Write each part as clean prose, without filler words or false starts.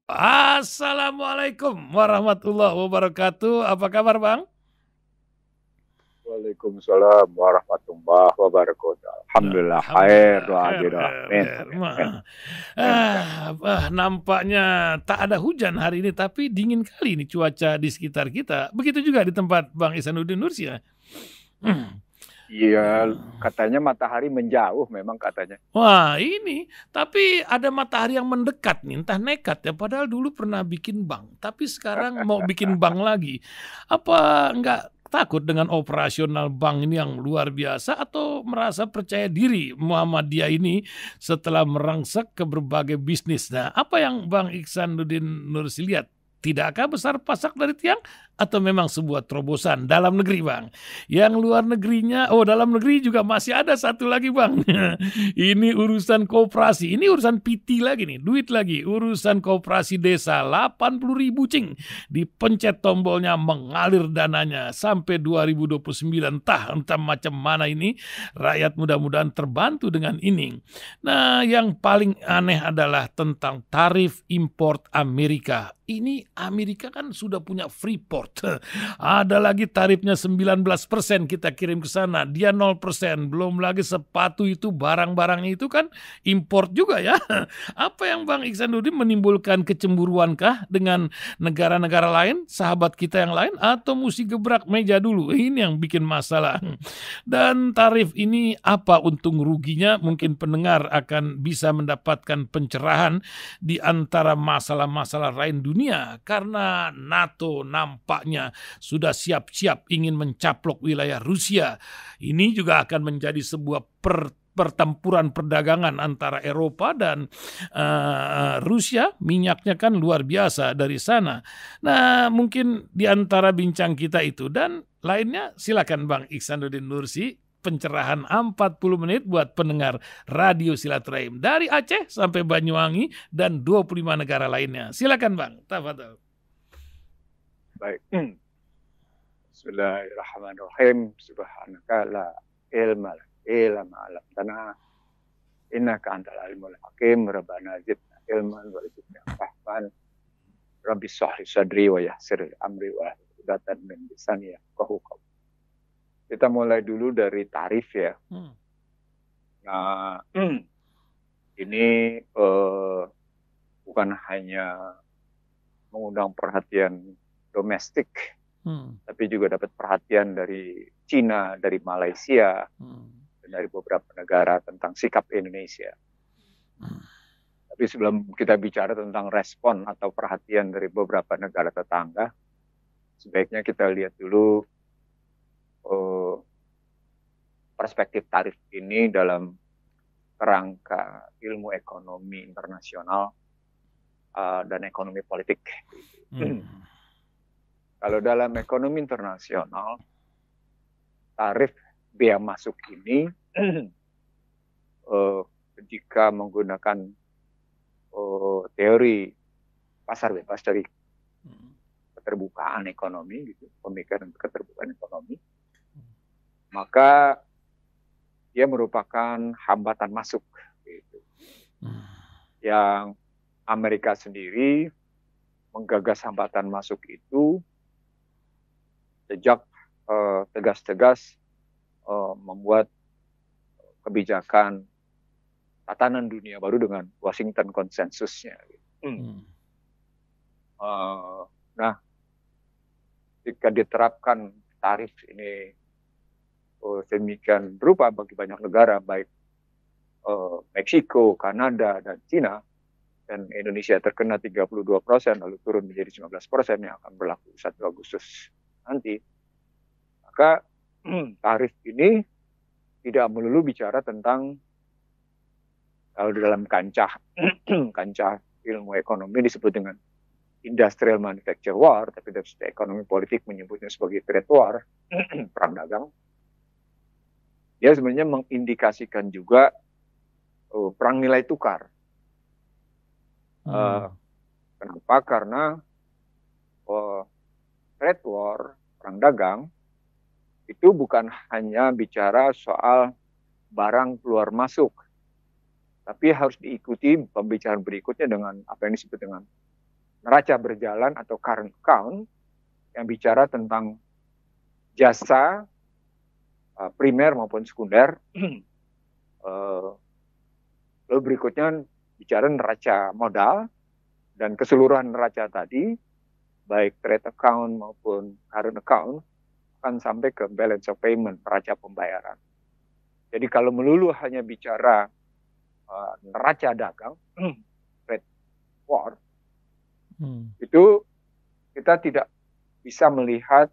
Assalamualaikum warahmatullahi wabarakatuh. Apa kabar, Bang? Waalaikumsalam warahmatullahi wabarakatuh. Alhamdulillah khair, Alhamdulillah, doa khair, jodoh. khair, Amin, khair. amin, amin. Amin, amin. Nampaknya tak ada hujan hari ini, tapi dingin kali ini cuaca di sekitar kita. Begitu juga di tempat Bang Ihsanuddin Nursi ya. Iya, katanya matahari menjauh memang katanya. Wah ini, tapi ada matahari yang mendekat nih, entah nekat ya, padahal dulu pernah bikin bank, tapi sekarang mau bikin bank lagi. Apa enggak takut dengan operasional bank ini yang luar biasa atau merasa percaya diri Muhammadiyah ini setelah merangsek ke berbagai bisnis? Nah, apa yang Bang Ihsanuddin Nursi lihat? Tidakkah besar pasak dari tiang atau memang sebuah terobosan dalam negeri, Bang? Yang luar negerinya, dalam negeri juga masih ada satu lagi, Bang. Ini urusan koperasi, ini urusan PT lagi nih, duit lagi. Urusan koperasi desa 80.000 cing. Dipencet tombolnya mengalir dananya sampai 2029. Entah macam mana ini. Rakyat mudah-mudahan terbantu dengan ini. Nah, yang paling aneh adalah tentang tarif import Amerika. Ini Amerika kan sudah punya Freeport. Ada lagi tarifnya 19% kita kirim ke sana. Dia 0%. Belum lagi sepatu itu, barang-barang itu kan import juga ya. Apa yang Bang Ihsanuddin menimbulkan kecemburuankah dengan negara-negara lain, sahabat kita yang lain, atau mesti gebrak meja dulu? Ini yang bikin masalah. Dan tarif ini apa untung ruginya? Mungkin pendengar akan bisa mendapatkan pencerahan di antara masalah-masalah lain dunia, karena NATO nampaknya sudah siap-siap ingin mencaplok wilayah Rusia. Ini juga akan menjadi sebuah pertempuran perdagangan antara Eropa dan Rusia. Minyaknya kan luar biasa dari sana. Nah, mungkin di antara bincang kita itu dan lainnya, silakan Bang Ihsanuddin Nursi, pencerahan 40 menit buat pendengar Radio Silaturahim dari Aceh sampai Banyuwangi dan 25 negara lainnya. Silakan Bang, tafadhol. Baik. Bismillahirrahmanirrahim. Subhanaka la ilma illa ma 'allamtana. Innaka antal alimul hakim. Rabbana zidna ilman wa zidna fahman. Rabbi shrah li sadri wa yassir li amri wa hlul 'uqdatam min lisani yafqahu qawli. Kita mulai dulu dari tarif ya. Nah, ini bukan hanya mengundang perhatian domestik, tapi juga dapat perhatian dari Cina, dari Malaysia, dan dari beberapa negara tentang sikap Indonesia. Tapi sebelum kita bicara tentang respon atau perhatian dari beberapa negara tetangga, sebaiknya kita lihat dulu perspektif tarif ini dalam kerangka ilmu ekonomi internasional dan ekonomi politik. Kalau dalam ekonomi internasional, tarif bea masuk ini jika menggunakan teori pasar bebas dari keterbukaan ekonomi, gitu, pemikiran keterbukaan ekonomi, maka dia merupakan hambatan masuk, gitu. Yang Amerika sendiri menggagas hambatan masuk itu sejak tegas-tegas membuat kebijakan tatanan dunia baru dengan Washington konsensusnya. Nah, jika diterapkan tarif ini demikian berupa bagi banyak negara, baik Meksiko, Kanada, dan Cina, dan Indonesia terkena 32%, lalu turun menjadi 19% yang akan berlaku 1 Agustus nanti, maka tarif ini tidak melulu bicara tentang, kalau dalam kancah ilmu ekonomi disebut dengan industrial manufacture war, tapi dari ekonomi politik menyebutnya sebagai trade war, perang dagang. Dia sebenarnya mengindikasikan juga perang nilai tukar. Kenapa? Karena trade war, perang dagang, itu bukan hanya bicara soal barang keluar masuk, tapi harus diikuti pembicaraan berikutnya dengan apa yang disebut dengan neraca berjalan atau current account yang bicara tentang jasa primer maupun sekunder. Lalu berikutnya bicara neraca modal, dan keseluruhan neraca tadi, baik trade account maupun current account, akan sampai ke balance of payment, neraca pembayaran. Jadi kalau melulu hanya bicara neraca dagang, trade war, itu kita tidak bisa melihat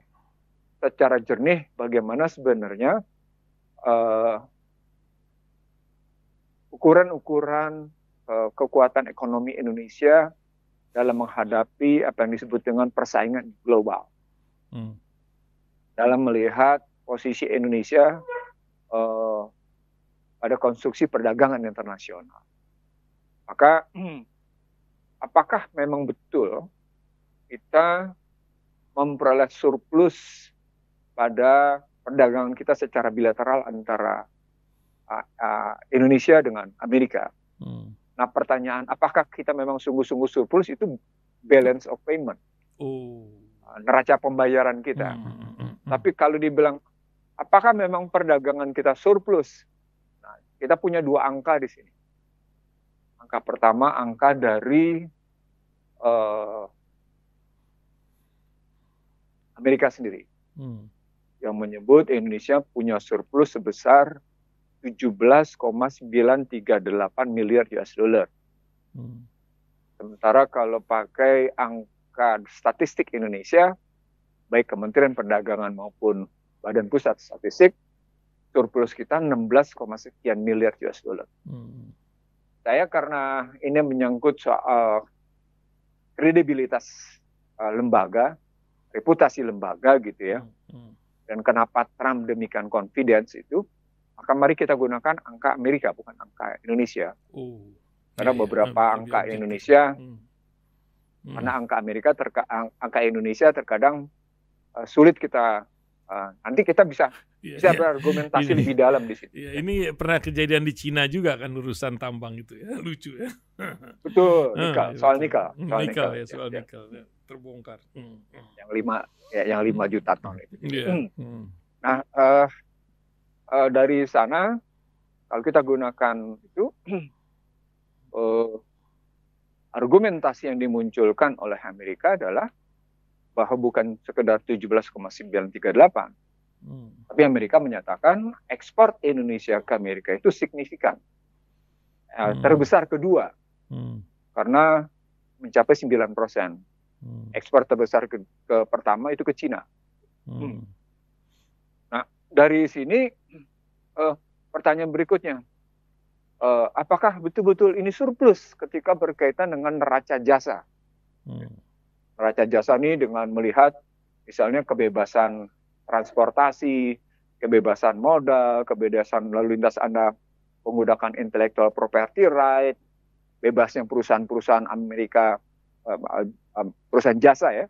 secara jernih bagaimana sebenarnya ukuran-ukuran kekuatan ekonomi Indonesia dalam menghadapi apa yang disebut dengan persaingan global. Dalam melihat posisi Indonesia pada konstruksi perdagangan internasional. Maka apakah memang betul kita memperoleh surplus pada perdagangan kita secara bilateral antara Indonesia dengan Amerika? Nah, pertanyaan apakah kita memang sungguh-sungguh surplus, itu balance of payment, neraca pembayaran kita. Tapi kalau dibilang apakah memang perdagangan kita surplus, nah, kita punya dua angka di sini. Angka pertama, angka dari Amerika sendiri, yang menyebut Indonesia punya surplus sebesar 17,938 miliar US dollar. Sementara kalau pakai angka statistik Indonesia, baik Kementerian Perdagangan maupun Badan Pusat Statistik, surplus kita 16, sekian miliar US dollar. Saya karena ini menyangkut soal kredibilitas lembaga, reputasi lembaga gitu ya, dan kenapa Trump demikian confidence itu, maka mari kita gunakan angka Amerika, bukan angka Indonesia. Karena beberapa angka Indonesia, karena angka Indonesia terkadang sulit kita, nanti kita bisa berargumentasi lebih dalam di situ. Ini pernah kejadian di Cina juga kan, urusan tambang itu ya, lucu ya. Betul, soal nikel. Soal nikel terbongkar. Yang 5 juta ton itu. Nah, dari sana kalau kita gunakan itu, argumentasi yang dimunculkan oleh Amerika adalah bahwa bukan sekedar 17,938, tapi Amerika menyatakan ekspor Indonesia ke Amerika itu signifikan, terbesar kedua, karena mencapai 9%. Ekspor terbesar ke pertama itu ke Cina. Nah, dari sini pertanyaan berikutnya, apakah betul-betul ini surplus ketika berkaitan dengan neraca jasa? Neraca jasa ini dengan melihat misalnya kebebasan transportasi, kebebasan modal, kebebasan lalu lintas Anda menggunakan intellectual property right, bebasnya perusahaan-perusahaan Amerika, perusahaan jasa ya,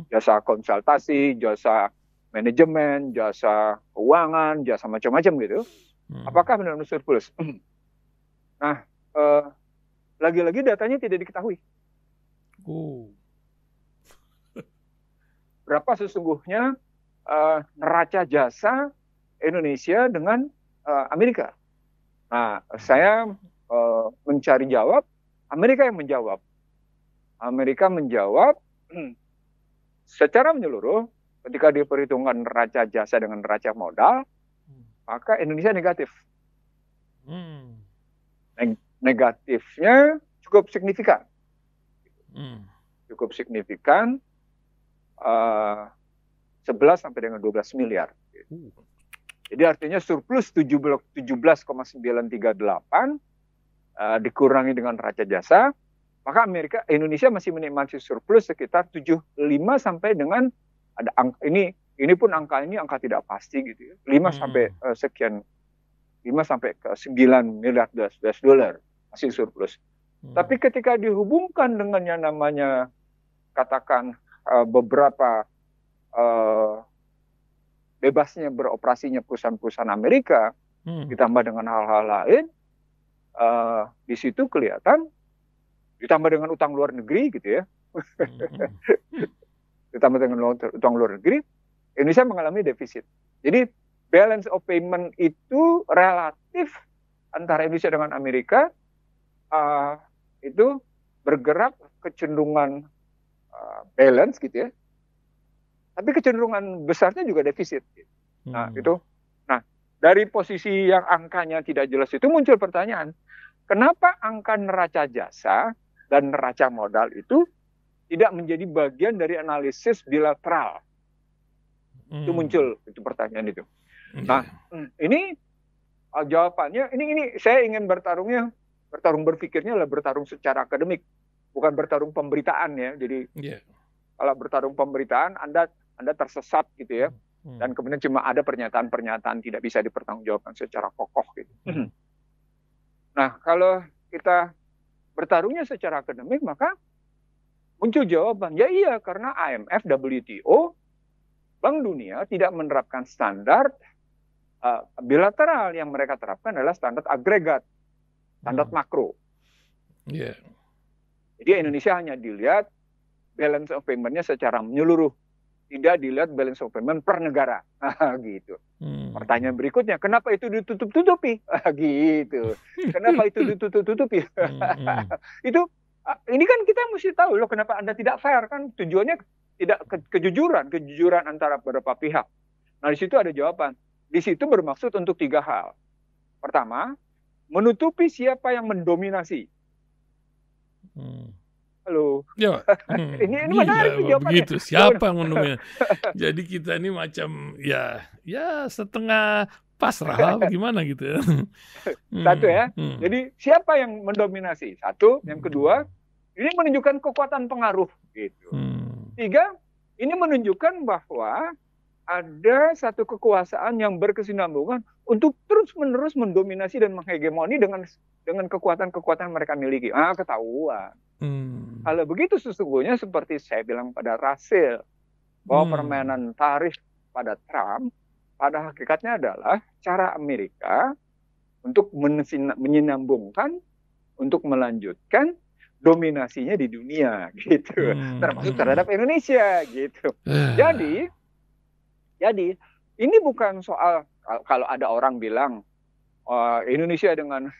jasa konsultasi, jasa manajemen, jasa keuangan, jasa macam-macam gitu. Apakah benar-benar surplus? Nah, lagi-lagi datanya tidak diketahui. Berapa sesungguhnya neraca jasa Indonesia dengan Amerika? Nah, saya mencari jawab, Amerika yang menjawab. Amerika menjawab secara menyeluruh, ketika diperhitungkan neraca jasa dengan neraca modal, maka Indonesia negatif. Negatifnya cukup signifikan. Cukup signifikan, 11 sampai dengan 12 miliar. Jadi artinya surplus 17,938 dikurangi dengan neraca jasa, maka Indonesia masih menikmati surplus sekitar 75 sampai dengan ada angka ini pun angka tidak pasti gitu ya. 5 sampai sekian, 5 sampai ke 9 miliar US dollar masih surplus. Tapi ketika dihubungkan dengan yang namanya katakan beberapa bebasnya beroperasinya perusahaan-perusahaan Amerika, ditambah dengan hal-hal lain, di situ kelihatan, ditambah dengan utang luar negeri gitu ya, Terutama dengan utang luar negeri, Indonesia mengalami defisit. Jadi balance of payment itu relatif antara Indonesia dengan Amerika itu bergerak kecenderungan balance gitu ya. Tapi kecenderungan besarnya juga defisit. Nah, itu. Nah, dari posisi yang angkanya tidak jelas itu muncul pertanyaan, kenapa angka neraca jasa dan neraca modal itu tidak menjadi bagian dari analisis bilateral? Itu muncul itu pertanyaan itu. Nah, ini jawabannya ini saya ingin bertarung berpikirnya adalah bertarung secara akademik, bukan bertarung pemberitaan ya. Jadi kalau bertarung pemberitaan Anda tersesat gitu ya. Dan kemudian cuma ada pernyataan-pernyataan tidak bisa dipertanggungjawabkan secara kokoh gitu. Nah, kalau kita bertarungnya secara akademik, maka muncul jawaban, ya iya karena IMF, WTO, Bank Dunia tidak menerapkan standar bilateral. Yang mereka terapkan adalah standar agregat, standar makro. Jadi Indonesia hanya dilihat balance of payment-nya secara menyeluruh, tidak dilihat balance of payment per negara, gitu. Pertanyaan berikutnya, kenapa itu ditutup-tutupi? Gitu. Kenapa itu ditutup-tutupi? Ini kan kita mesti tahu loh kenapa Anda tidak fair, kan tujuannya tidak kejujuran antara beberapa pihak. Nah, di situ ada jawaban. Di situ bermaksud untuk 3 hal. Pertama, menutupi siapa yang mendominasi. Halo. Ya. Ini menarik jawabannya. Begitu. Siapa yang mendominasi? Jadi kita ini macam ya setengah pasrah gimana gitu ya. Satu ya. Jadi siapa yang mendominasi? Satu. Yang kedua, ini menunjukkan kekuatan pengaruh gitu. 3, ini menunjukkan bahwa ada satu kekuasaan yang berkesinambungan untuk terus-menerus mendominasi dan menghegemoni dengan kekuatan-kekuatan mereka miliki. Ketahuan. Kalau begitu sesungguhnya seperti saya bilang pada Russell, bahwa permainan tarif pada Trump pada hakikatnya adalah cara Amerika untuk menyenambungkan, untuk melanjutkan dominasinya di dunia gitu, termasuk terhadap Indonesia gitu. Jadi ini bukan soal kalau ada orang bilang Indonesia dengan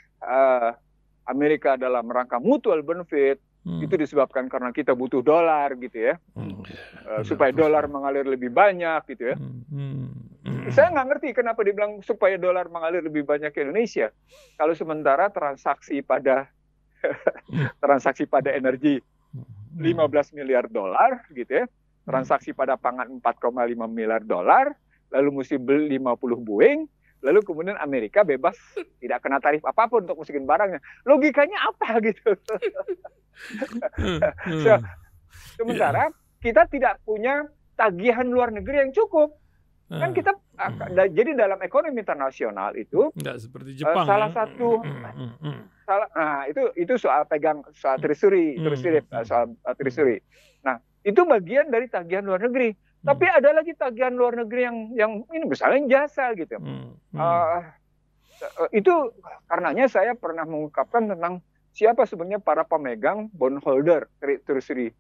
Amerika dalam rangka mutual benefit, itu disebabkan karena kita butuh dolar gitu ya, supaya dolar mengalir lebih banyak gitu ya. Saya nggak ngerti kenapa dibilang supaya dolar mengalir lebih banyak ke Indonesia, kalau sementara transaksi pada energi 15 miliar dolar gitu ya, transaksi pada pangan 4,5 miliar dolar, lalu mesti beli 50 Boeing, lalu kemudian Amerika bebas tidak kena tarif apapun untuk masukin barangnya. Logikanya apa gitu? Sementara kita tidak punya tagihan luar negeri yang cukup. Kan kita jadi dalam ekonomi internasional itu nggak seperti Jepang, salah satu itu soal treasury, soal treasury. Nah, itu bagian dari tagihan luar negeri. Tapi ada lagi tagihan luar negeri yang ini misalnya jasa gitu. Itu karenanya saya pernah mengungkapkan tentang siapa sebenarnya para pemegang bondholder treasury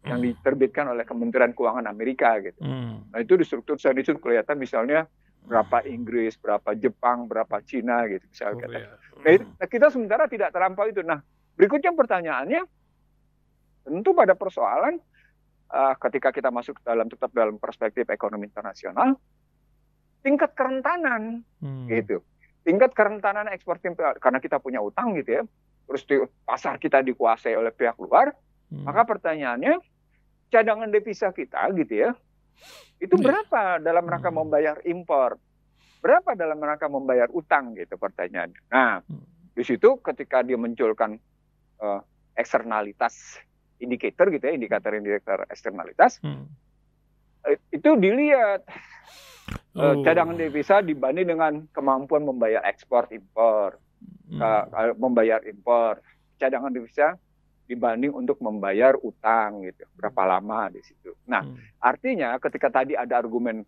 yang diterbitkan oleh Kementerian Keuangan Amerika gitu. Nah, itu di struktur saya itu kelihatan misalnya berapa Inggris, berapa Jepang, berapa Cina gitu misalnya. Nah, kita sementara tidak terlampau itu. Nah, berikutnya pertanyaannya tentu pada persoalan ketika kita masuk tetap dalam perspektif ekonomi internasional, tingkat kerentanan gitu. Tingkat kerentanan ekspor karena kita punya utang gitu ya. Terus pasar kita dikuasai oleh pihak luar, maka pertanyaannya cadangan devisa kita gitu ya, itu berapa dalam rangka membayar impor, berapa dalam rangka membayar utang gitu pertanyaannya. Nah, di situ ketika dia munculkan eksternalitas indikator gitu ya, indikator eksternalitas, itu dilihat cadangan devisa dibanding dengan kemampuan membayar ekspor impor, membayar impor, cadangan devisa dibanding untuk membayar utang gitu, berapa lama di situ. Nah, artinya ketika tadi ada argumen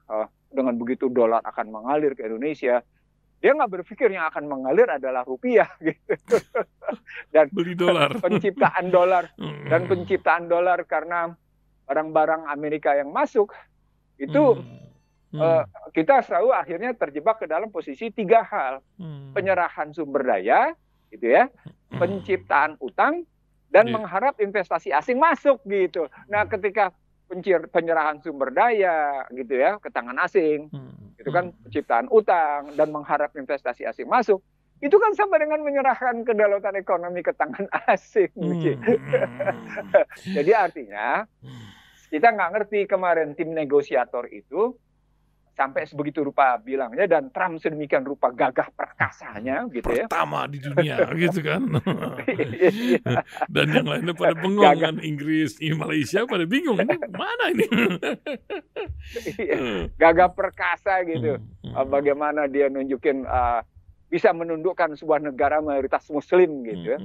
dengan begitu dolar akan mengalir ke Indonesia, dia nggak berpikir yang akan mengalir adalah rupiah gitu. Dan Beli dolar. penciptaan dolar karena barang-barang Amerika yang masuk itu kita selalu akhirnya terjebak ke dalam posisi 3 hal. Penyerahan sumber daya gitu ya, penciptaan utang, dan mengharap investasi asing masuk gitu. Nah, ketika penyerahan sumber daya gitu ya ke tangan asing, itu kan penciptaan utang dan mengharap investasi asing masuk, itu kan sama dengan menyerahkan kedaulatan ekonomi ke tangan asing. Jadi artinya kita nggak ngerti kemarin tim negosiator itu sampai sebegitu rupa bilangnya, dan Trump sedemikian rupa gagah perkasanya gitu ya. Pertama di dunia gitu kan. Dan yang lainnya pada bengong kan, Inggris, Malaysia pada bingung ini mana ini. Gagah perkasa gitu. Bagaimana dia nunjukin bisa menundukkan sebuah negara mayoritas Muslim gitu ya.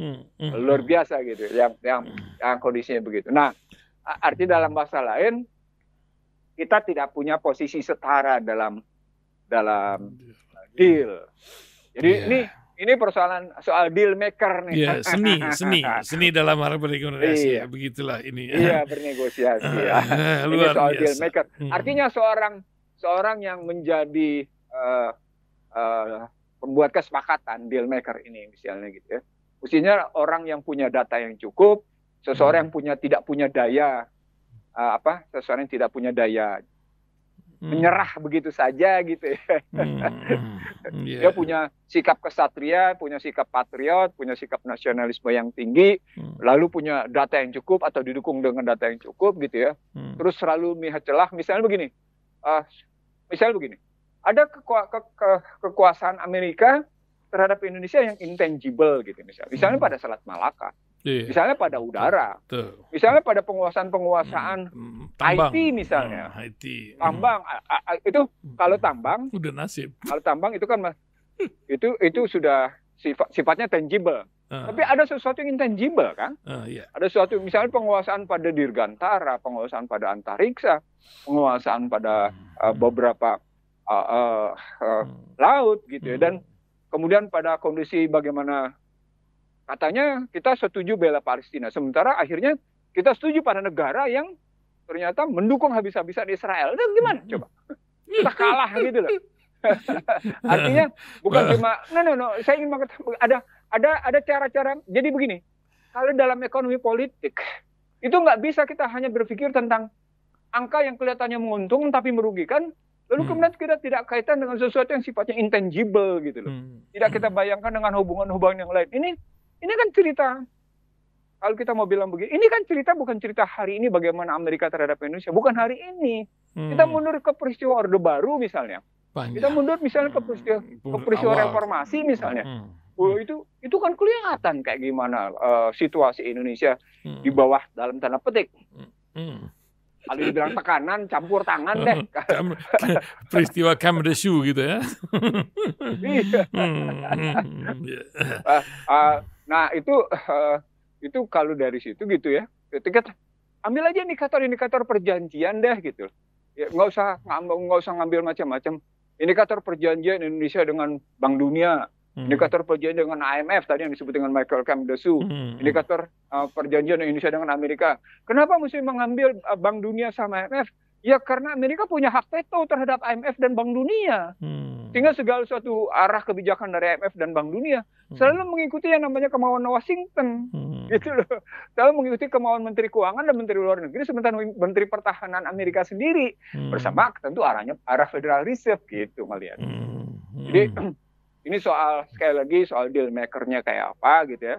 Luar biasa gitu yang kondisinya begitu. Nah, arti dalam bahasa lain, kita tidak punya posisi setara dalam deal. Jadi ini persoalan soal deal maker nih. Seni dalam hal bernegosiasi. Begitulah ini. Iya, bernegosiasi. Ini soal deal maker. Artinya seorang yang menjadi pembuat kesepakatan deal maker ini misalnya gitu ya. Mestinya orang yang punya data yang cukup, seseorang yang tidak punya daya. Seseorang yang tidak punya daya menyerah begitu saja gitu ya. Dia punya sikap kesatria, punya sikap patriot, punya sikap nasionalisme yang tinggi, lalu punya data yang cukup atau didukung dengan data yang cukup gitu ya. Terus selalu melihat celah, misalnya begini, ada kekuasaan Amerika terhadap Indonesia yang intangible gitu misalnya pada Selat Malaka. Misalnya pada udara, misalnya pada penguasaan Haiti misalnya, tambang itu kalau tambang udah nasib. Kalau tambang itu kan itu sudah sifatnya tangible. Tapi ada sesuatu yang intangible kan? Ada sesuatu misalnya penguasaan pada dirgantara, penguasaan pada antariksa, penguasaan pada beberapa laut gitu ya, dan kemudian pada kondisi bagaimana katanya kita setuju bela Palestina, sementara akhirnya kita setuju pada negara yang ternyata mendukung habis-habisan Israel. Itu gimana coba? Kita kalah gitu loh. Artinya bukan cuma saya ingin mengatakan ada cara-cara. Jadi begini, kalau dalam ekonomi politik itu nggak bisa kita hanya berpikir tentang angka yang kelihatannya menguntungkan tapi merugikan, lalu kemudian kita tidak kaitan dengan sesuatu yang sifatnya intangible gitu loh. Tidak kita bayangkan dengan hubungan-hubungan yang lain. Ini kan cerita, kalau kita mau bilang begini, ini kan cerita bukan cerita hari ini bagaimana Amerika terhadap Indonesia, bukan hari ini. Kita mundur ke peristiwa Orde Baru misalnya. Kita mundur misalnya ke peristiwa reformasi misalnya. Itu kan kelihatan kayak gimana situasi Indonesia di bawah dalam tanda petik. Kalau dibilang tekanan, campur tangan deh. Peristiwa Camp de Shoe gitu ya. Nah itu kalau dari situ gitu ya, ketika ambil aja indikator perjanjian deh gitu, ya, nggak usah ngambil macam-macam. Indikator perjanjian Indonesia dengan Bank Dunia, indikator perjanjian dengan IMF tadi yang disebut dengan Michael Camp de Shoe, indikator perjanjian Indonesia dengan Amerika. Kenapa mesti mengambil Bank Dunia sama IMF? Ya karena Amerika punya hak veto terhadap IMF dan Bank Dunia. Sehingga segala suatu arah kebijakan dari IMF dan Bank Dunia selalu mengikuti yang namanya kemauan Washington. Gitu loh. Selalu mengikuti kemauan Menteri Keuangan dan Menteri Luar Negeri, sementara Menteri Pertahanan Amerika sendiri bersama tentu arah Federal Reserve gitu melihat. Jadi ini sekali lagi soal deal maker-nya kayak apa gitu ya.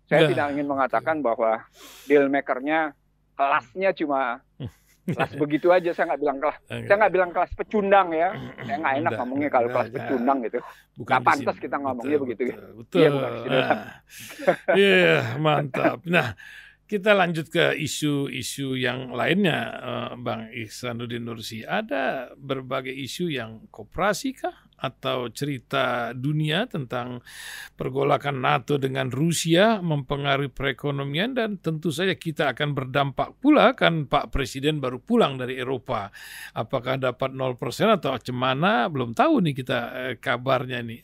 Saya tidak ingin mengatakan bahwa deal maker-nya kelasnya cuma kelas begitu aja. Saya nggak bilang kelas pecundang ya. Saya nggak enak ngomongnya kalau kelas pecundang gitu. Nggak pantas kita ngomongnya begitu. Betul. Iya, mantap. Nah, Kita lanjut ke isu-isu yang lainnya, Bang Ihsanuddin Nursi. Ada berbagai isu yang koperasi kah? Atau cerita dunia tentang pergolakan NATO dengan Rusia mempengaruhi perekonomian, dan tentu saja kita akan berdampak pula, kan Pak Presiden baru pulang dari Eropa. Apakah dapat 0% atau cemana? Belum tahu nih kita kabarnya nih.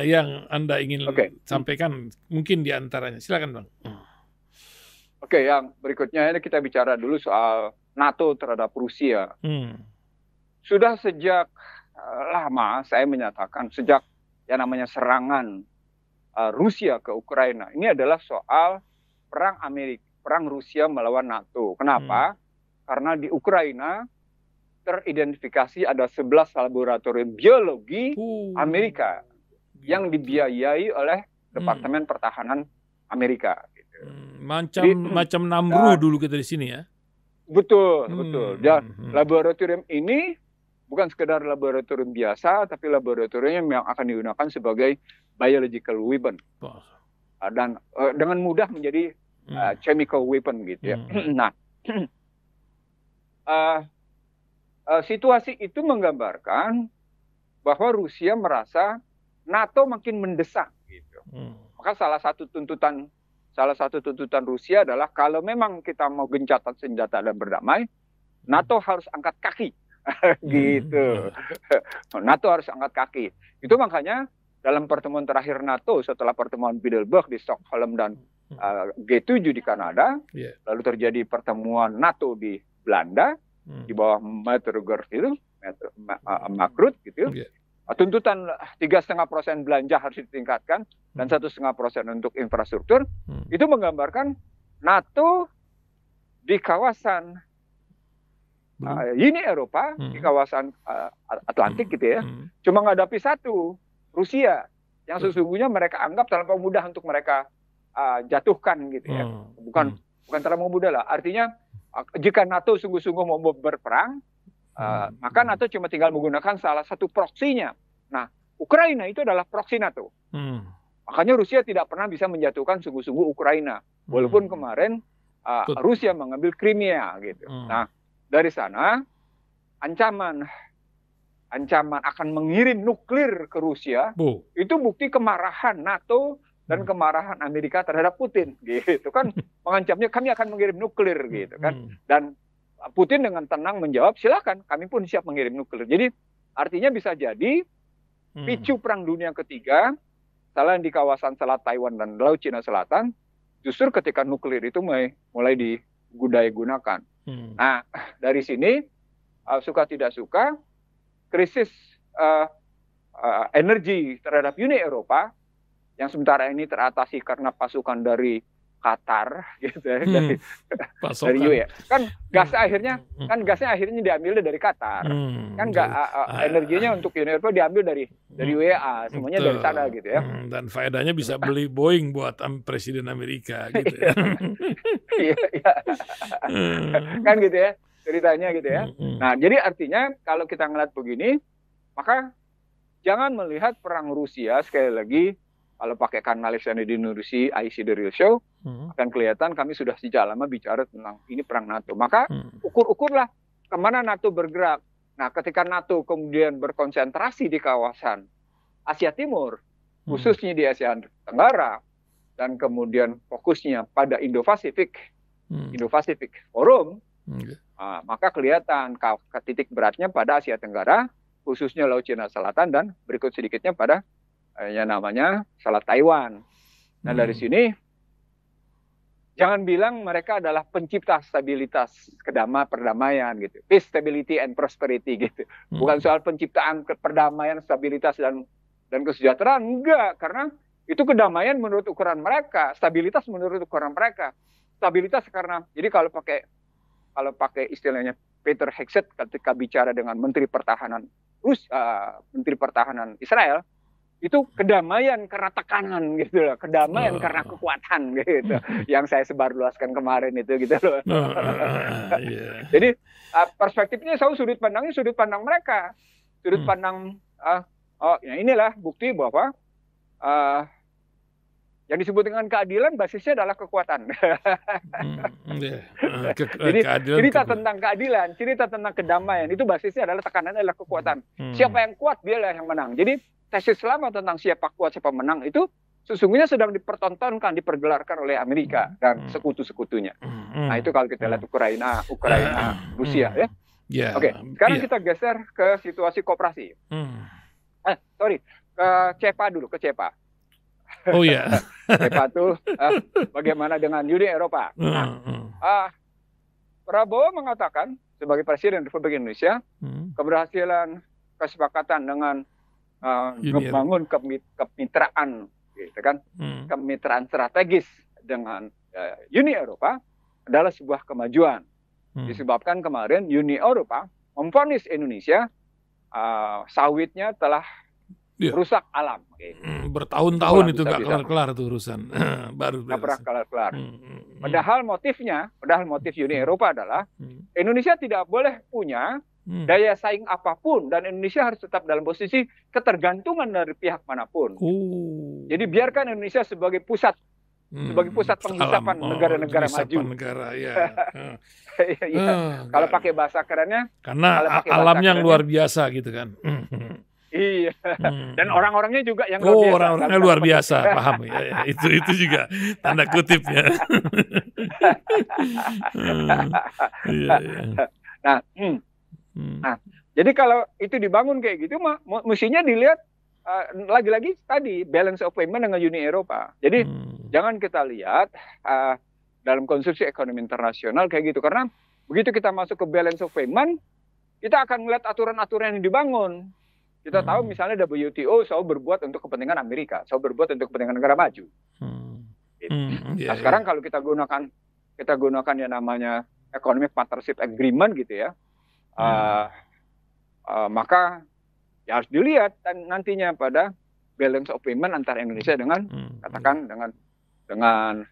Yang Anda ingin sampaikan mungkin di antaranya. Silakan, Bang. Oke, yang berikutnya ini kita bicara dulu soal NATO terhadap Rusia. Sudah sejak lama saya menyatakan, sejak yang namanya serangan Rusia ke Ukraina, ini adalah soal perang Rusia melawan NATO. Kenapa? Karena di Ukraina teridentifikasi ada 11 laboratorium biologi Amerika yang dibiayai oleh Departemen Pertahanan Amerika. Macam Namru dulu kita di sini ya. Betul. Dan laboratorium ini bukan sekedar laboratorium biasa, tapi laboratorium yang akan digunakan sebagai biological weapon. Dan dengan mudah menjadi chemical weapon gitu ya. Nah, situasi itu menggambarkan bahwa Rusia merasa NATO makin mendesak gitu. Maka salah satu tuntutan Rusia adalah kalau memang kita mau gencatan senjata dan berdamai, NATO harus angkat kaki. Gitu. NATO harus angkat kaki. Itu makanya dalam pertemuan terakhir NATO setelah pertemuan Bilderberg di Stockholm dan G7 di Kanada, lalu terjadi pertemuan NATO di Belanda di bawah Mark gitu. Tuntutan 3,5% belanja harus ditingkatkan dan 1,5% untuk infrastruktur. Itu menggambarkan NATO di kawasan Uni Eropa, di kawasan Atlantik gitu ya, cuma menghadapi satu, Rusia, yang sesungguhnya mereka anggap terlalu mudah untuk mereka jatuhkan gitu ya. Bukan terlalu mudah lah. Artinya jika NATO sungguh-sungguh mau berperang, maka NATO cuma tinggal menggunakan salah satu proksinya. Nah, Ukraina itu adalah proksi NATO. Makanya Rusia tidak pernah bisa menjatuhkan sungguh-sungguh Ukraina, walaupun kemarin Rusia mengambil Crimea gitu. Nah, dari sana ancaman akan mengirim nuklir ke Rusia itu bukti kemarahan NATO dan kemarahan Amerika terhadap Putin gitu kan. Mengancamnya kami akan mengirim nuklir gitu kan. Dan Putin dengan tenang menjawab, silakan, kami pun siap mengirim nuklir. Jadi artinya bisa jadi picu perang dunia ketiga, selain di kawasan Selat Taiwan dan Laut Cina Selatan, justru ketika nuklir itu mulai digunakan. Nah, dari sini suka tidak suka, krisis energi terhadap Uni Eropa yang sementara ini teratasi karena pasukan dari Qatar gitu ya, dari UE. Kan gasnya akhirnya diambil dari Qatar. Kan energinya untuk Uni Eropa diambil dari UEA, semuanya dari sana gitu ya. Dan faedahnya bisa beli Boeing buat Presiden Amerika gitu ya. Kan gitu ya ceritanya gitu ya. Nah, jadi artinya kalau kita ngeliat begini, maka jangan melihat perang Rusia sekali lagi. Kalau pakai kanal Ihsanuddin Nursi, IC The Real Show, akan kelihatan kami sudah sejak lama bicara tentang ini perang NATO. Maka ukur-ukurlah kemana NATO bergerak. Nah, ketika NATO kemudian berkonsentrasi di kawasan Asia Timur, khususnya di Asia Tenggara, dan kemudian fokusnya pada Indo-Pasifik Forum, maka kelihatan titik beratnya pada Asia Tenggara, khususnya Laut Cina Selatan, dan berikut sedikitnya pada yang namanya Selat Taiwan. Nah, dari sini jangan bilang mereka adalah pencipta stabilitas perdamaian gitu. Peace, stability, and prosperity gitu. Bukan soal penciptaan perdamaian, stabilitas dan kesejahteraan, enggak, karena itu kedamaian menurut ukuran mereka, stabilitas menurut ukuran mereka. Stabilitas karena jadi kalau pakai istilahnya Peter Hegseth ketika bicara dengan Menteri Pertahanan Israel, itu kedamaian karena tekanan gitu loh, kedamaian karena kekuatan gitu, yang saya sebarluaskan kemarin itu gitu loh. Jadi perspektifnya sudut pandang mereka, sudut pandang ya inilah bukti bahwa Yang disebut dengan keadilan basisnya adalah kekuatan. Jadi cerita tentang keadilan, cerita tentang kedamaian itu basisnya adalah tekanannya adalah kekuatan. Siapa yang kuat dialah yang menang. Jadi tesis lama tentang siapa kuat siapa menang itu sesungguhnya sedang dipertontonkan, dipergelarkan oleh Amerika dan sekutu-sekutunya. Nah itu kalau kita lihat Ukraina, Rusia ya. Oke, sekarang kita geser ke situasi koperasi. Ke CEPA dulu, ke CEPA. Oh ya. CEPA itu bagaimana dengan Uni Eropa? Prabowo mengatakan sebagai Presiden Republik Indonesia keberhasilan kesepakatan dengan membangun kemitraan, gitu kan, kemitraan strategis dengan Uni Eropa adalah sebuah kemajuan. Disebabkan kemarin Uni Eropa memvonis Indonesia sawitnya telah rusak alam. Bertahun-tahun itu nggak kelar-kelar tuh urusan. Baru nggak pernah kelar-kelar. Padahal motif Uni Eropa adalah Indonesia tidak boleh punya daya saing apapun dan Indonesia harus tetap dalam posisi ketergantungan dari pihak manapun. Jadi biarkan Indonesia sebagai pusat penghisapan negara-negara maju. Kalau pakai bahasa kerennya, karena alamnya yang luar biasa gitu kan. Iya. Dan orang-orangnya juga yang luar biasa. Orang-orangnya luar biasa, paham ya. Itu juga tanda kutipnya. Nah, jadi kalau itu dibangun kayak gitu, mestinya dilihat lagi-lagi tadi balance of payment dengan Uni Eropa. Jadi jangan kita lihat dalam konstruksi ekonomi internasional kayak gitu, karena begitu kita masuk ke balance of payment, kita akan melihat aturan-aturan yang dibangun. Kita tahu misalnya WTO selalu berbuat untuk kepentingan Amerika, selalu berbuat untuk kepentingan negara maju. Nah sekarang kalau kita gunakan yang namanya Economic Partnership Agreement gitu ya, maka ya harus dilihat nantinya pada balance of payment antara Indonesia dengan katakan dengan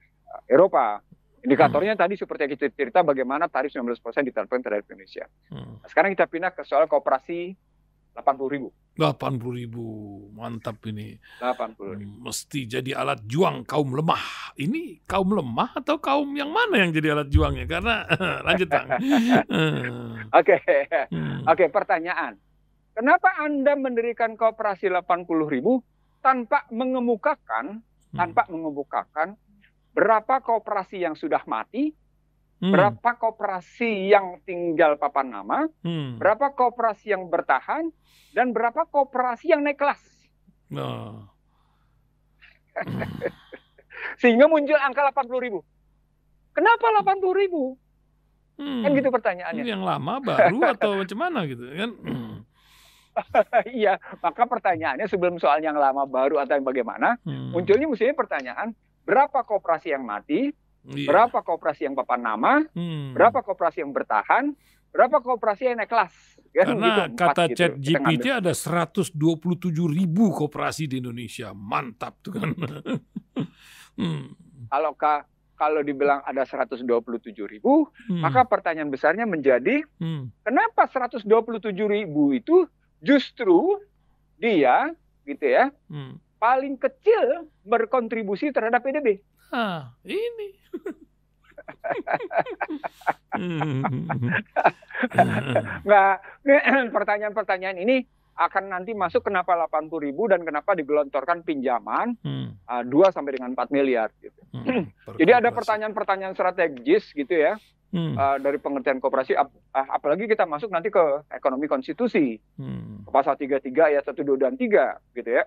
Eropa. Indikatornya tadi seperti yang kita cerita bagaimana tarif 19% diterapkan terhadap Indonesia. Nah, sekarang kita pindah ke soal kooperasi 80.000. 80.000, mantap ini. 80.000. Mesti jadi alat juang kaum lemah. Ini kaum lemah atau kaum yang mana yang jadi alat juangnya? Karena lanjut Bang. Oke, pertanyaan. Kenapa Anda mendirikan kooperasi 80.000 tanpa mengemukakan berapa kooperasi yang sudah mati? Berapa kooperasi yang tinggal papan nama, berapa kooperasi yang bertahan, dan berapa kooperasi yang naik kelas. Sehingga muncul angka 80.000. Kenapa 80.000? Kan gitu pertanyaannya. Yang lama, baru, atau macam mana gitu kan? Iya, maka pertanyaannya sebelum soal yang lama, baru, atau yang bagaimana, munculnya mestinya pertanyaan, berapa kooperasi yang mati, berapa kooperasi yang papan nama, berapa kooperasi yang bertahan, berapa kooperasi yang naik kelas. Karena gitu, kata chat GPT ada 127.000 kooperasi di Indonesia. Mantap tuh kan. Kalau dibilang ada 127.000, maka pertanyaan besarnya menjadi, kenapa 127.000 itu justru dia gitu ya, paling kecil berkontribusi terhadap PDB? Ini. Pertanyaan ini akan nanti masuk kenapa 80.000 dan kenapa digelontorkan pinjaman 2 sampai dengan 4 miliar gitu. Jadi ada pertanyaan-pertanyaan strategis gitu ya, dari pengertian koperasi, apalagi kita masuk nanti ke ekonomi konstitusi, ke pasal 33 ayat 1, 2, dan 3 gitu ya.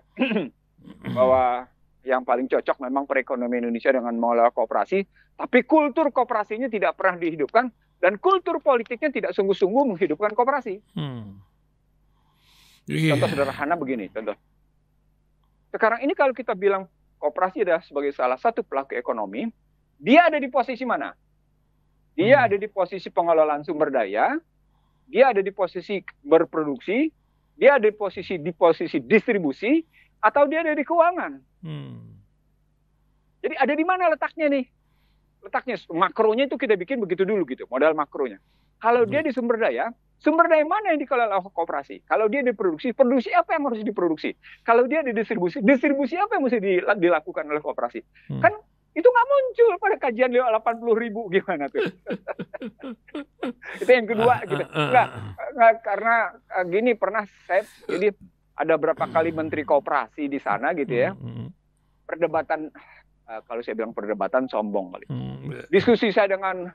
Bahwa yang paling cocok memang perekonomian Indonesia dengan mengelola koperasi, tapi kultur koperasinya tidak pernah dihidupkan dan kultur politiknya tidak sungguh-sungguh menghidupkan koperasi. Contoh sederhana begini, contoh. Sekarang ini kalau kita bilang koperasi adalah sebagai salah satu pelaku ekonomi, dia ada di posisi mana? Dia ada di posisi pengelolaan sumber daya, dia ada di posisi berproduksi, dia ada di posisi distribusi, atau dia ada di keuangan. Jadi ada di mana letaknya nih? Letaknya makronya itu kita bikin begitu dulu gitu, modal makronya. Kalau dia di sumber daya, Sumber daya mana yang dikelola koperasi? Kalau dia diproduksi, produksi apa yang harus diproduksi? Kalau dia didistribusi, distribusi apa yang mesti dilakukan oleh koperasi? Kan itu nggak muncul pada kajian 80.000 gimana tuh? Itu yang kedua gitu. Nggak karena gini pernah saya jadi ada berapa kali menteri koperasi di sana gitu ya. Perdebatan kalau saya bilang perdebatan sombong kali. Diskusi saya dengan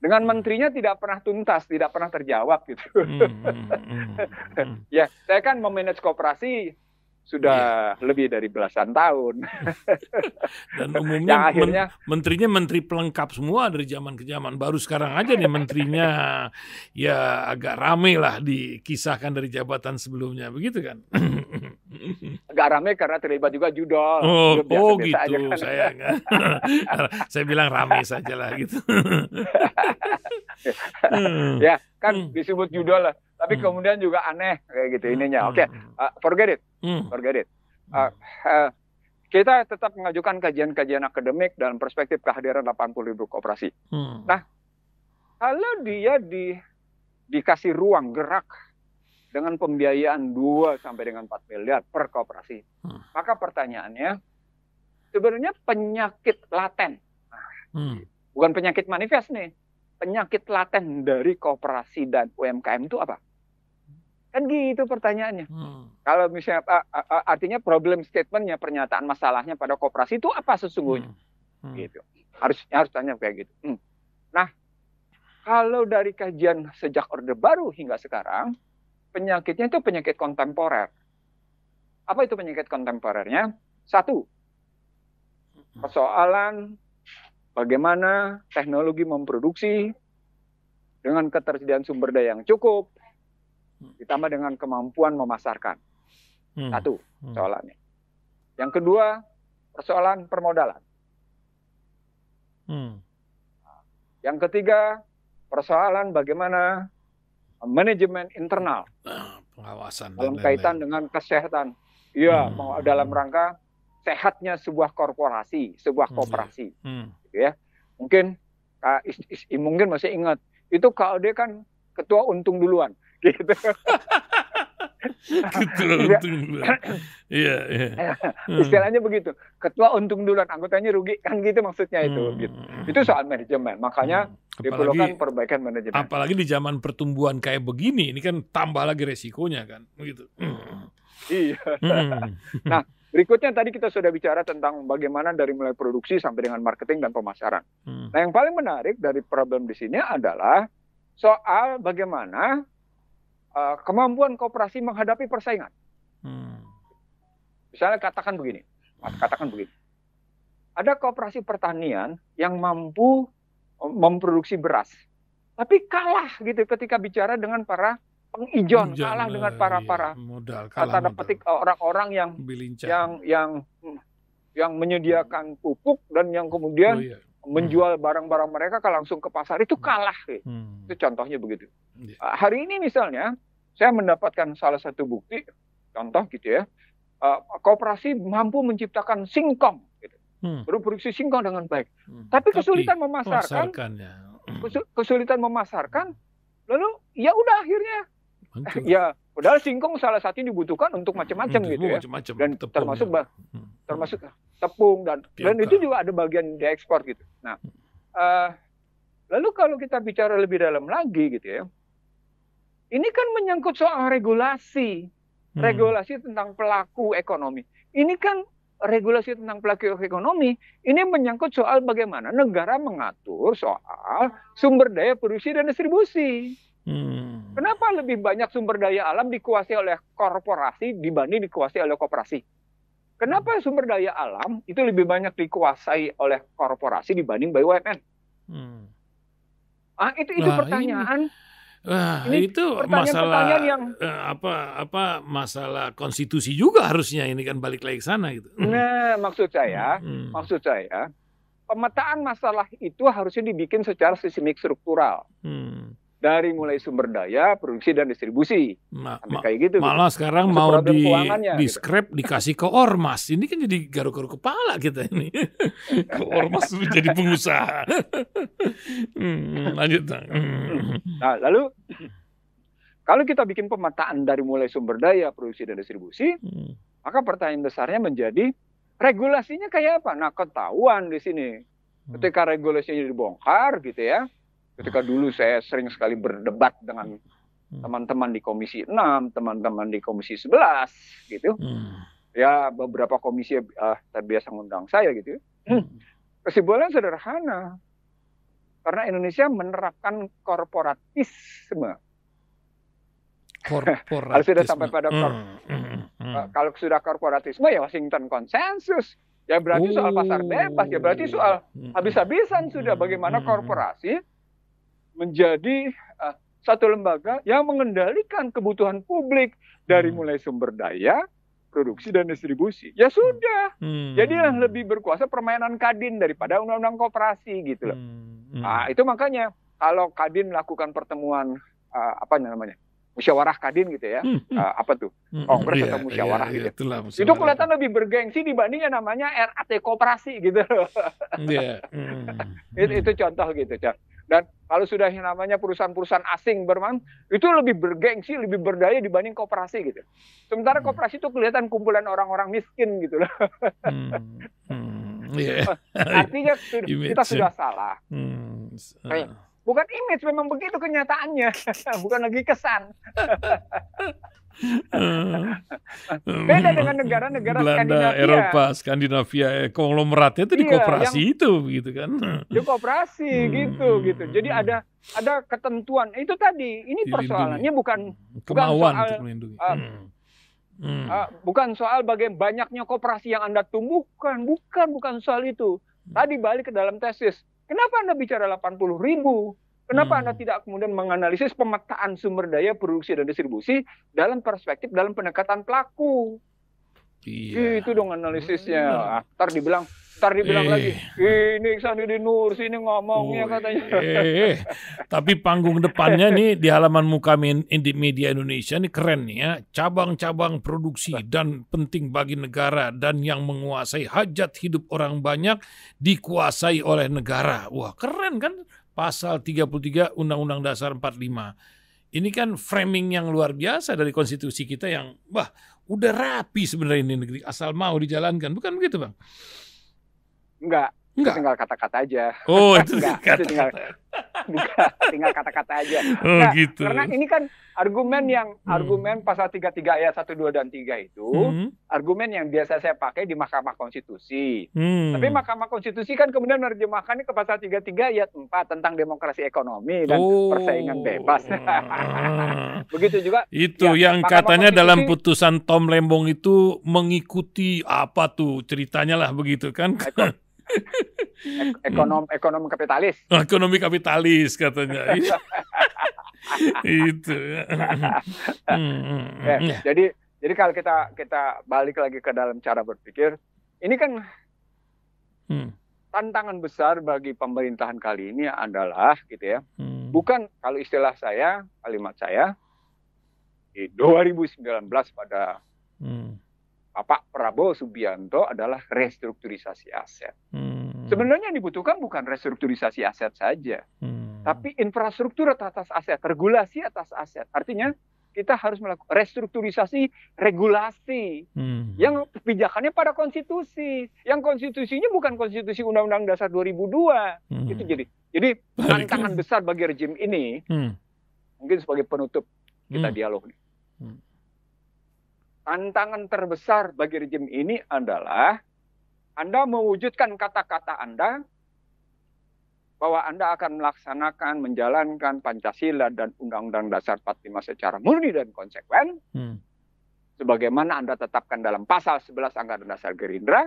menterinya tidak pernah tuntas, tidak pernah terjawab gitu. Ya, saya kan memanage koperasi sudah lebih dari belasan tahun. Dan umumnya akhirnya menterinya menteri pelengkap semua dari zaman ke zaman. Baru sekarang aja nih menterinya ya agak rame lah dikisahkan dari jabatan sebelumnya, begitu kan? Agak rame karena terlibat juga judol. Oh gitu, aja kan. Saya bilang rame saja lah gitu. Ya kan disebut judol lah. Tapi kemudian juga aneh kayak gitu ininya. Oke, forget it. Forget it. Kita tetap mengajukan kajian-kajian akademik dalam perspektif kehadiran 80.000 koperasi. Nah, kalau dia dikasih ruang gerak dengan pembiayaan 2 sampai dengan 4 miliar per koperasi, maka pertanyaannya sebenarnya penyakit laten, bukan penyakit manifest nih, penyakit laten dari koperasi dan UMKM itu apa? Kan gitu pertanyaannya. Kalau misalnya artinya problem statementnya, pernyataan masalahnya pada koperasi itu apa sesungguhnya? Gitu. Harus tanya kayak gitu. Nah, kalau dari kajian sejak Orde Baru hingga sekarang, penyakitnya itu penyakit kontemporer. Apa itu penyakit kontemporernya? 1, persoalan bagaimana teknologi memproduksi dengan ketersediaan sumber daya yang cukup, ditambah dengan kemampuan memasarkan. 1 persoalannya. Yang kedua, persoalan permodalan. Yang ketiga, persoalan bagaimana manajemen internal. Pengawasan dalam kaitan dengan kesehatan. Iya, dalam rangka sehatnya sebuah korporasi, sebuah koperasi. Gitu ya. Mungkin mungkin masih ingat, itu KOD kan ketua untung duluan. Gitu. Iya. Istilahnya begitu. Ketua untung duluan, anggotanya rugi kan gitu maksudnya itu. Gitu. Itu soal manajemen. Makanya diperlukan perbaikan manajemen. Apalagi di zaman pertumbuhan kayak begini, ini kan tambah lagi resikonya kan, begitu. Iya. Nah, berikutnya tadi kita sudah bicara tentang bagaimana dari mulai produksi sampai dengan marketing dan pemasaran. Nah, yang paling menarik dari problem di sini adalah soal bagaimana kemampuan koperasi menghadapi persaingan. Misalnya katakan begini. Ada koperasi pertanian yang mampu memproduksi beras, tapi kalah gitu ketika bicara dengan para pengijon, kalah dengan para tanda petik orang-orang yang menyediakan pupuk dan yang kemudian menjual barang-barang mereka langsung ke pasar, itu kalah. Itu contohnya begitu. Hari ini misalnya saya mendapatkan salah satu bukti, contoh gitu ya, koperasi mampu menciptakan singkong, gitu. Berproduksi singkong dengan baik, tapi kesulitan memasarkan, lalu ya udah akhirnya, ya padahal singkong salah satu yang dibutuhkan untuk macam-macam gitu ya, dan termasuk tepung dan itu juga ada bagian diekspor gitu. Nah, lalu kalau kita bicara lebih dalam lagi gitu ya, ini kan menyangkut soal regulasi tentang pelaku ekonomi. Ini kan regulasi tentang pelaku ekonomi, ini menyangkut soal bagaimana negara mengatur soal sumber daya produksi dan distribusi. Kenapa lebih banyak sumber daya alam dikuasai oleh korporasi dibanding dikuasai oleh koperasi? Kenapa sumber daya alam itu lebih banyak dikuasai oleh korporasi dibanding BUMN? Itu pertanyaan. Itu masalah yang masalah konstitusi juga harusnya, ini kan balik lagi ke sana gitu. Nah, maksud saya, pemetaan masalah itu harusnya dibikin secara sistemik struktural. Dari mulai sumber daya, produksi dan distribusi. Kayak gitu. Malah sekarang mau di-scrap dikasih ke ormas. Ini kan jadi garuk-garuk kepala kita ini. Ke ormas jadi pengusaha. Lanjut. Nah, lalu Kalau kita bikin pemetaan dari mulai sumber daya, produksi dan distribusi, maka pertanyaan besarnya menjadi regulasinya kayak apa? Nah, ketahuan di sini. Ketika regulasinya dibongkar gitu ya. Ketika dulu saya sering sekali berdebat dengan teman-teman di Komisi 6, teman-teman di Komisi 11 gitu. Ya, beberapa komisi terbiasa ngundang saya gitu. Kesimpulannya sederhana. Karena Indonesia menerapkan korporatisme. Kalau sudah sampai pada kalau sudah korporatisme ya Washington Consensus. Ya berarti soal pasar bebas, ya berarti soal habis-habisan sudah bagaimana korporasi menjadi satu lembaga yang mengendalikan kebutuhan publik dari mulai sumber daya, produksi dan distribusi. Ya sudah. Jadilah lebih berkuasa permainan Kadin daripada undang-undang koperasi gitu loh. Nah, itu makanya kalau Kadin melakukan pertemuan musyawarah Kadin gitu ya, apa tuh, kongres atau musyawarah gitu. Itu kelihatan lebih bergengsi dibanding yang namanya RAT koperasi gitu. Itu contoh gitu. Dan kalau sudah yang namanya perusahaan-perusahaan asing bermain, itu lebih bergengsi, lebih berdaya dibanding koperasi gitu. Sementara koperasi itu kelihatan kumpulan orang-orang miskin gitu loh. Artinya kita sudah salah. Bukan image, memang begitu kenyataannya. Bukan lagi kesan. Beda dengan negara-negara Belanda, Skandinavia. Eropa, Skandinavia, konglomeratnya itu di koperasi itu, gitu kan? Di koperasi gitu. Jadi ada ketentuan. Itu tadi. Ini persoalannya bukan soal banyaknya koperasi yang Anda tumbuhkan. Bukan soal itu. Tadi balik ke dalam tesis. Kenapa Anda bicara 80.000? Kenapa Anda tidak kemudian menganalisis pemetaan sumber daya, produksi dan distribusi dalam perspektif, dalam pendekatan pelaku? Itu dong analisisnya. Ntar dibilang lagi, ini Sanidi Nur, sini ngomongnya katanya. Tapi panggung depannya nih di halaman muka media Indonesia nih keren nih ya. Cabang-cabang produksi dan penting bagi negara dan yang menguasai hajat hidup orang banyak dikuasai oleh negara. Wah, keren kan? Pasal 33 Undang-Undang Dasar 45. Ini kan framing yang luar biasa dari konstitusi kita yang udah rapi sebenarnya ini negeri asal mau dijalankan. Bukan begitu, Bang? Enggak. Tinggal kata-kata aja. Oh, itu tinggal kata-kata aja. Gitu. Karena ini kan argumen pasal 33 ayat 1, 2 dan 3 itu argumen yang biasa saya pakai di Mahkamah Konstitusi. Tapi Mahkamah Konstitusi kan kemudian menerjemahkannya ke pasal 33 ayat 4 tentang demokrasi ekonomi dan persaingan bebas. Begitu juga. Itu ya, yang katanya dalam putusan Tom Lembong itu mengikuti apa tuh ceritanya lah begitu kan? Ekonomi kapitalis. Ekonomi kapitalis katanya. Itu. Jadi kalau kita balik lagi ke dalam cara berpikir, ini kan tantangan besar bagi pemerintahan kali ini adalah gitu ya. Bukan kalau istilah saya, kalimat saya di 2019 pada Bapak Prabowo Subianto adalah restrukturisasi aset. Sebenarnya yang dibutuhkan bukan restrukturisasi aset saja, tapi infrastruktur atas aset, regulasi atas aset. Artinya kita harus melakukan restrukturisasi regulasi yang pijakannya pada konstitusi. Yang konstitusinya bukan konstitusi Undang-Undang Dasar 2002. Itu jadi tantangan besar bagi rejim ini. Mungkin sebagai penutup kita dialog nih. Tantangan terbesar bagi rejim ini adalah Anda mewujudkan kata-kata Anda bahwa Anda akan melaksanakan, menjalankan Pancasila dan Undang-Undang Dasar 45 secara murni dan konsekuen, sebagaimana Anda tetapkan dalam pasal 11 Anggaran Dasar Gerindra,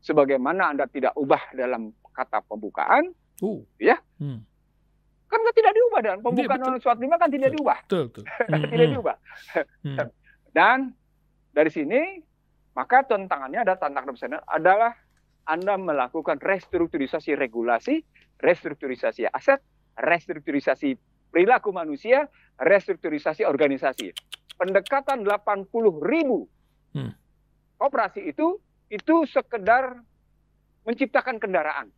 sebagaimana Anda tidak ubah dalam kata pembukaan, ya, kan tidak diubah dalam pembukaan Undang-Undang 45 kan tidak diubah, tidak diubah, dan dari sini, maka tantangannya adalah Anda melakukan restrukturisasi regulasi, restrukturisasi aset, restrukturisasi perilaku manusia, restrukturisasi organisasi. Pendekatan 80.000 koperasi itu sekedar menciptakan kendaraan.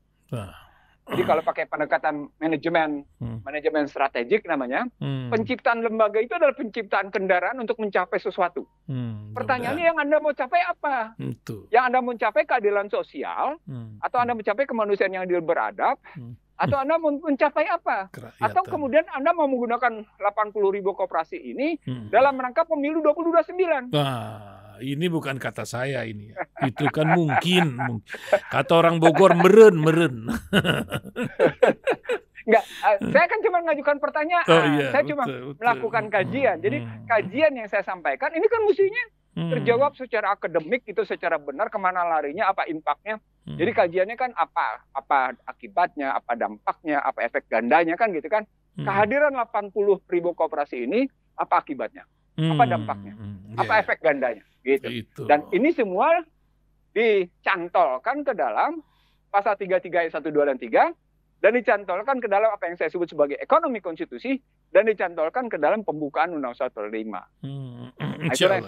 Jadi kalau pakai pendekatan manajemen strategik namanya, penciptaan lembaga itu adalah penciptaan kendaraan untuk mencapai sesuatu. Pertanyaannya yang Anda mau capai apa? Yang Anda mau capai keadilan sosial, atau Anda mencapai kemanusiaan yang adil beradab, atau Anda mau mencapai apa? Atau kemudian Anda mau menggunakan 80.000 koperasi ini dalam rangka pemilu 2029. Ini bukan kata saya ini. Itu kan mungkin. Kata orang Bogor meren. Enggak, saya kan cuma mengajukan pertanyaan. Saya cuma melakukan kajian. Jadi kajian yang saya sampaikan ini kan mestinya terjawab secara akademik, itu secara benar, kemana larinya, apa impaknya. Jadi kajiannya kan apa akibatnya, apa dampaknya, apa efek gandanya kan gitu kan. Kehadiran 80.000 koperasi ini apa akibatnya? Apa dampaknya? Apa efek gandanya? Gitu. Dan ini semua dicantolkan ke dalam pasal 33 ayat 1, 2, dan 3, dan dicantolkan ke dalam apa yang saya sebut sebagai ekonomi konstitusi, dan dicantolkan ke dalam pembukaan Undang-Undang 145. Itulah yang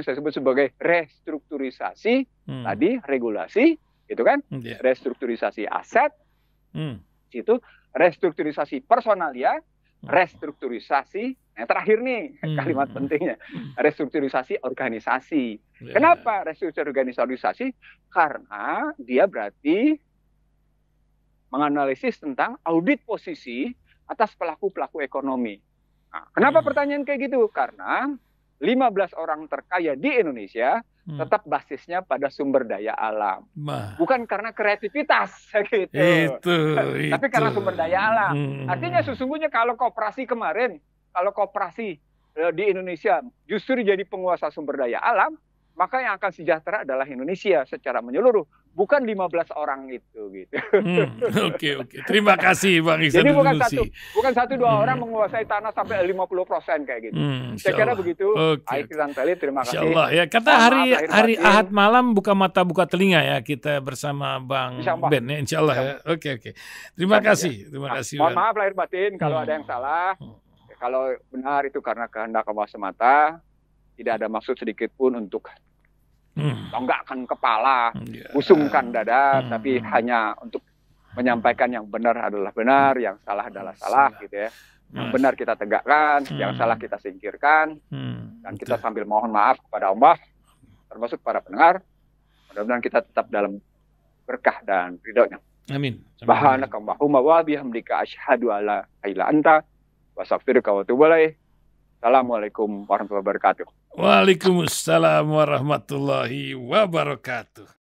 saya sebut sebagai restrukturisasi tadi, regulasi, gitu kan? Restrukturisasi aset, itu restrukturisasi personalia, restrukturisasi, yang terakhir nih kalimat pentingnya, restrukturisasi organisasi. Kenapa restrukturisasi organisasi? Karena dia berarti menganalisis tentang audit posisi atas pelaku-pelaku ekonomi. Nah, kenapa pertanyaan kayak gitu? Karena 15 orang terkaya di Indonesia tetap basisnya pada sumber daya alam. Bukan karena kreativitas gitu. Tapi karena sumber daya alam. Artinya sesungguhnya kalau koperasi di Indonesia justru jadi penguasa sumber daya alam, maka yang akan sejahtera adalah Indonesia secara menyeluruh, bukan 15 orang itu gitu. Oke. Terima kasih Bang Ihsan. Jadi bukan satu dua orang menguasai tanah sampai 50% kayak gitu. Saya kira begitu. Ihsan Tali, terima kasih. Insyaallah ya. Kata hari Ahad malam buka mata buka telinga ya kita bersama Bang Ben ya, insyaallah ya. Oke. Terima kasih. Mohon maaf lahir batin kalau ada yang salah. Kalau benar itu karena kehendak Allah semata, tidak ada maksud sedikit pun untuk tonggakkan kepala, busungkan dada, tapi hanya untuk menyampaikan yang benar adalah benar, yang salah adalah salah gitu ya. Yang benar kita tegakkan, yang salah kita singkirkan, dan kita sambil mohon maaf kepada Allah, termasuk para pendengar, mudah-mudahan kita tetap dalam berkah dan ridhonya. Amin. Subhanakallahumma wa bihamdika asyhadu alla ilaha illa anta wa astaghfiruka wa atubu ilaik. Assalamualaikum warahmatullahi wabarakatuh. Waalaikumsalam warahmatullahi wabarakatuh.